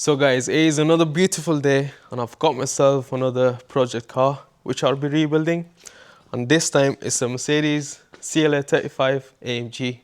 So guys, it is another beautiful day and I've got myself another project car which I'll be rebuilding, and this time it's a Mercedes CLA35 AMG.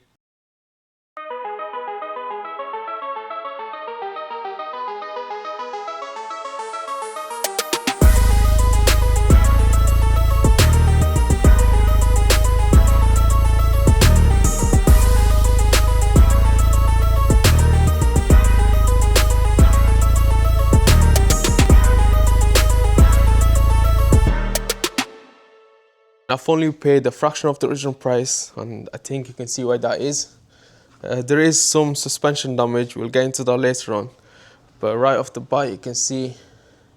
I've only paid a fraction of the original price, and I think you can see why that is. There is some suspension damage, we'll get into that later on. But right off the bat you can see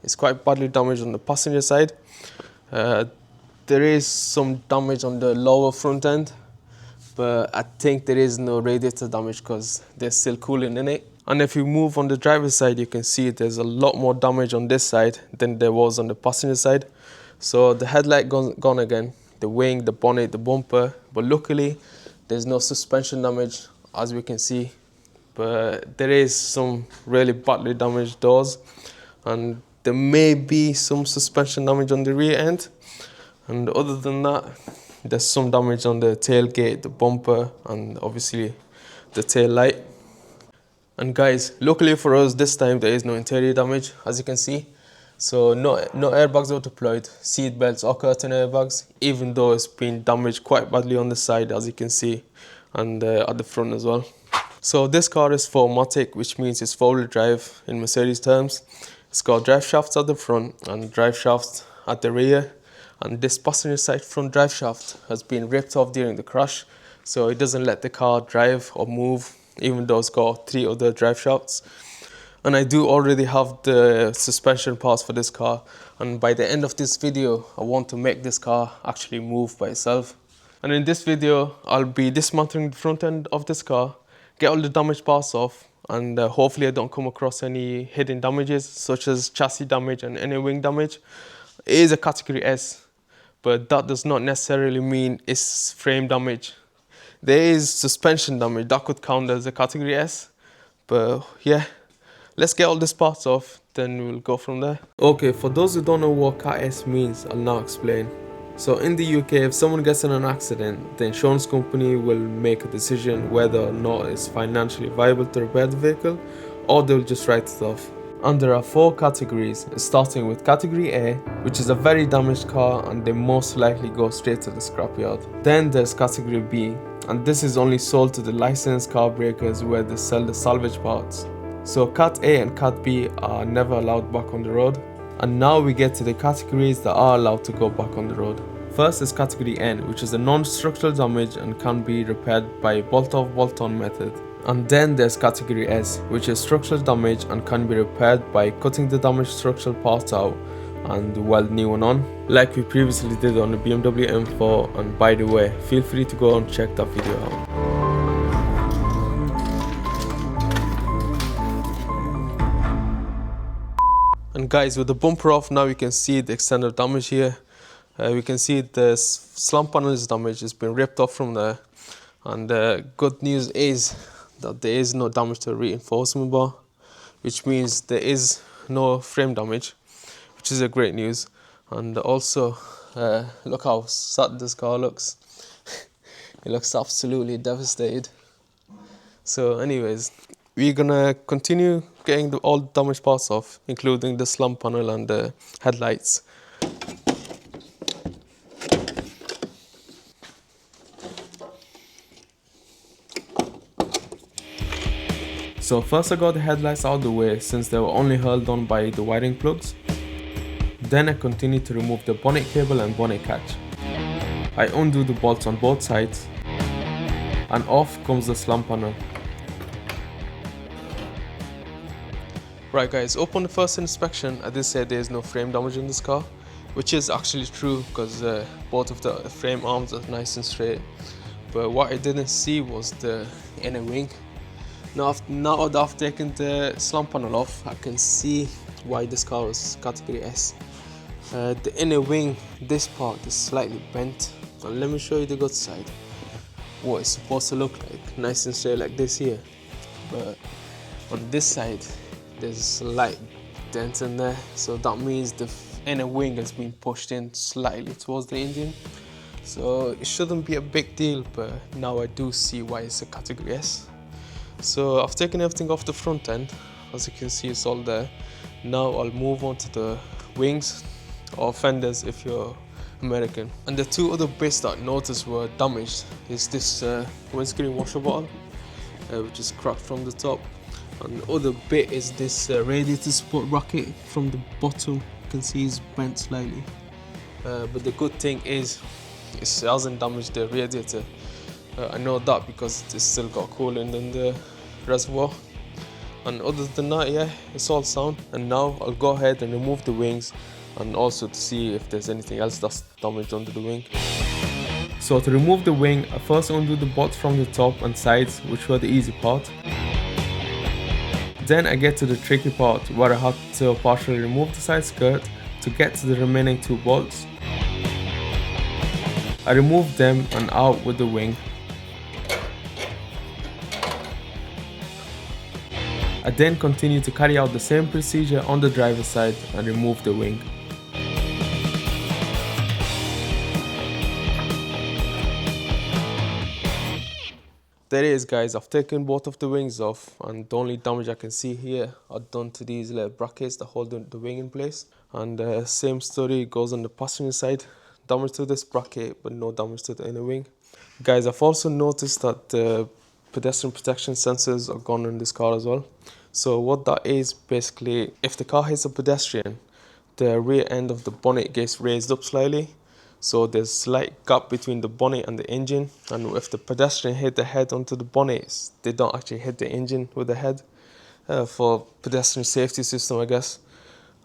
it's quite badly damaged on the passenger side. There is some damage on the lower front end, but I think there is no radiator damage because there's still cooling in it. And if you move on the driver's side, you can see there's a lot more damage on this side than there was on the passenger side. So the headlight gone again, the wing, the bonnet, the bumper, but luckily there's no suspension damage as we can see. But there is some really badly damaged doors, and there may be some suspension damage on the rear end. And other than that, there's some damage on the tailgate, the bumper, and obviously the tail light. And guys, luckily for us this time there is no interior damage, as you can see. So no airbags are deployed, seat belts or curtain airbags, even though it's been damaged quite badly on the side, as you can see, and at the front as well. So this car is 4MATIC, which means it's 4-wheel drive in Mercedes terms. It's got drive shafts at the front and drive shafts at the rear. And this passenger side front drive shaft has been ripped off during the crash, so it doesn't let the car drive or move, even though it's got 3 other drive shafts. And I do already have the suspension parts for this car, and by the end of this video I want to make this car actually move by itself. And in this video I'll be dismantling the front end of this car, get all the damaged parts off, and hopefully I don't come across any hidden damages such as chassis damage and any wing damage. It is a category S, but that does not necessarily mean it's frame damage. There is suspension damage that could count as a category S, but yeah, let's get all these parts off, then we'll go from there. Okay, for those who don't know what Cat S means, I'll now explain. So in the UK, if someone gets in an accident, the insurance company will make a decision whether or not it's financially viable to repair the vehicle, or they'll just write it off. And there are 4 categories, starting with category A, which is a very damaged car and they most likely go straight to the scrapyard. Then there's category B, and this is only sold to the licensed car breakers where they sell the salvage parts. So Cat A and Cat B are never allowed back on the road. And now we get to the categories that are allowed to go back on the road. First is category N, which is a non-structural damage and can be repaired by bolt-off, bolt-on method. And then there's category S, which is structural damage and can be repaired by cutting the damaged structural parts out and weld new one on, like we previously did on the BMW M4. And by the way, feel free to go and check that video out. And guys, with the bumper off, now you can see the extent of damage here. We can see the slant panel is damaged, it's been ripped off from there. And good news is that there is no damage to the reinforcement bar, which means there is no frame damage, which is a great news. And also, look how sad this car looks. It looks absolutely devastated. So anyways, we're gonna continue getting all the damaged parts off, including the slant panel and the headlights. So first I got the headlights out of the way since they were only held on by the wiring plugs. Then I continued to remove the bonnet cable and bonnet catch. I undo the bolts on both sides, and off comes the slant panel. Right guys, upon the first inspection I did say there is no frame damage in this car, which is actually true because both of the frame arms are nice and straight. But what I didn't see was the inner wing. Now that I've taken the slant panel off, I can see why this car is category S. The inner wing, this part is slightly bent. And let me show you the good side. What it's supposed to look like, nice and straight like this here. But on this side, there's a slight dent in there, so that means the inner wing has been pushed in slightly towards the engine. So it shouldn't be a big deal, but now I do see why it's a category S. So I've taken everything off the front end. As you can see, it's all there. Now I'll move on to the wings or fenders if you're American. And the two other bits that I noticed were damaged is this windscreen washer bottle, which is cracked from the top. And the other bit is this radiator support bracket from the bottom. You can see it's bent slightly. But the good thing is it hasn't damaged the radiator. I know that because it's still got coolant in the reservoir. And other than that, yeah, it's all sound. And now I'll go ahead and remove the wings and also to see if there's anything else that's damaged under the wing. So to remove the wing, I first undo the bolts from the top and sides, which were the easy part. Then I get to the tricky part where I had to partially remove the side skirt to get to the remaining two bolts. I removed them and out with the wing. I then continue to carry out the same procedure on the driver's side and remove the wing. There it is, guys. I've taken both of the wings off, and the only damage I can see here are done to these little brackets that hold the wing in place. And same story goes on the passenger side. Damage to this bracket, but no damage to the inner wing. Guys, I've also noticed that the pedestrian protection sensors are gone in this car as well. So what that is, basically, if the car hits a pedestrian, the rear end of the bonnet gets raised up slightly. So there's a slight gap between the bonnet and the engine. And if the pedestrian hit the head onto the bonnet, they don't actually hit the engine with the head. For pedestrian safety system, I guess.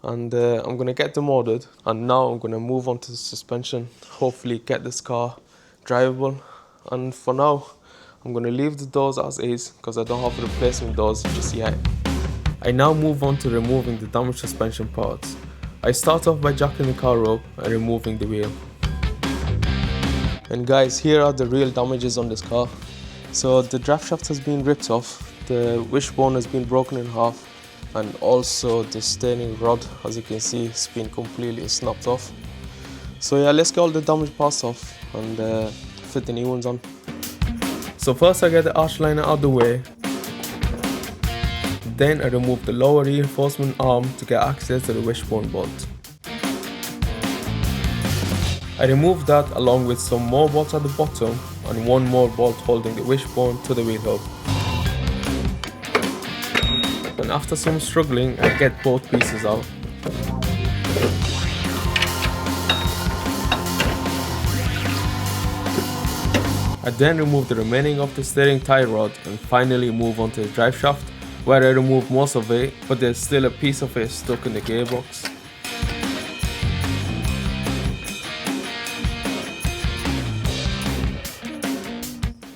And I'm going to get them ordered. And now I'm going to move on to the suspension. Hopefully get this car drivable. And for now, I'm going to leave the doors as is because I don't have replacement doors just yet. I now move on to removing the damaged suspension parts. I start off by jacking the car up and removing the wheel. And guys, here are the real damages on this car. So the draft shaft has been ripped off, the wishbone has been broken in half, and also the steering rod, as you can see, it's been completely snapped off. So yeah, let's get all the damaged parts off and fit the new ones on. So first I get the arch liner out of the way. Then I remove the lower reinforcement arm to get access to the wishbone bolt. I remove that along with some more bolts at the bottom and one more bolt holding the wishbone to the wheel hub. And after some struggling, I get both pieces out. I then remove the remaining of the steering tie rod and finally move on to the drive shaft, where I remove most of it, but there's still a piece of it stuck in the gearbox.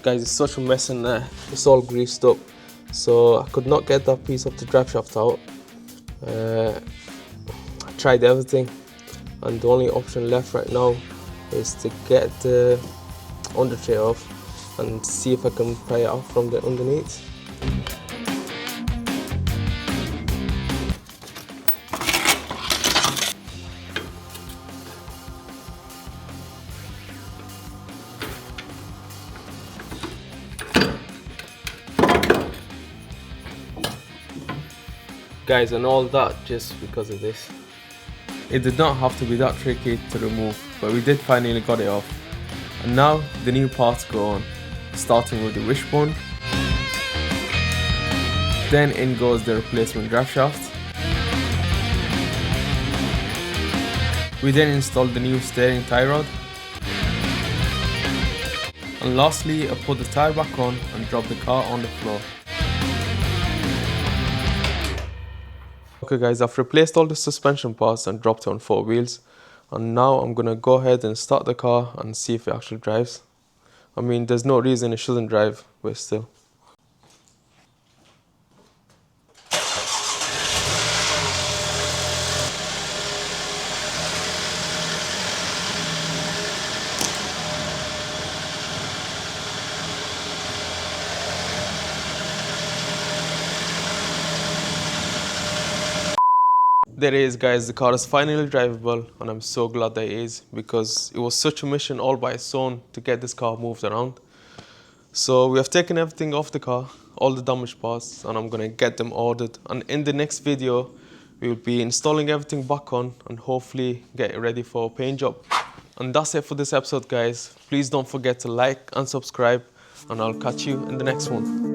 Guys, it's such a mess in there, it's all greased up, so I could not get that piece of the drive shaft out. I tried everything, and the only option left right now is to get the under tray off and see if I can pry it out from the underneath. Guys, and all that just because of this. It did not have to be that tricky to remove, but we did finally got it off. And now the new parts go on, starting with the wishbone. Then in goes the replacement drive shaft. We then installed the new steering tie rod. And lastly, I put the tire back on and dropped the car on the floor. Okay guys, I've replaced all the suspension parts and dropped it on 4 wheels. And now I'm gonna go ahead and start the car and see if it actually drives. I mean, there's no reason it shouldn't drive, but still. There it is, guys. The car is finally drivable, and I'm so glad that it is, because it was such a mission all by its own to get this car moved around. So we have taken everything off the car, all the damaged parts, and I'm gonna get them ordered. And in the next video, we will be installing everything back on and hopefully get it ready for a paint job. And that's it for this episode, guys. Please don't forget to like and subscribe, and I'll catch you in the next one.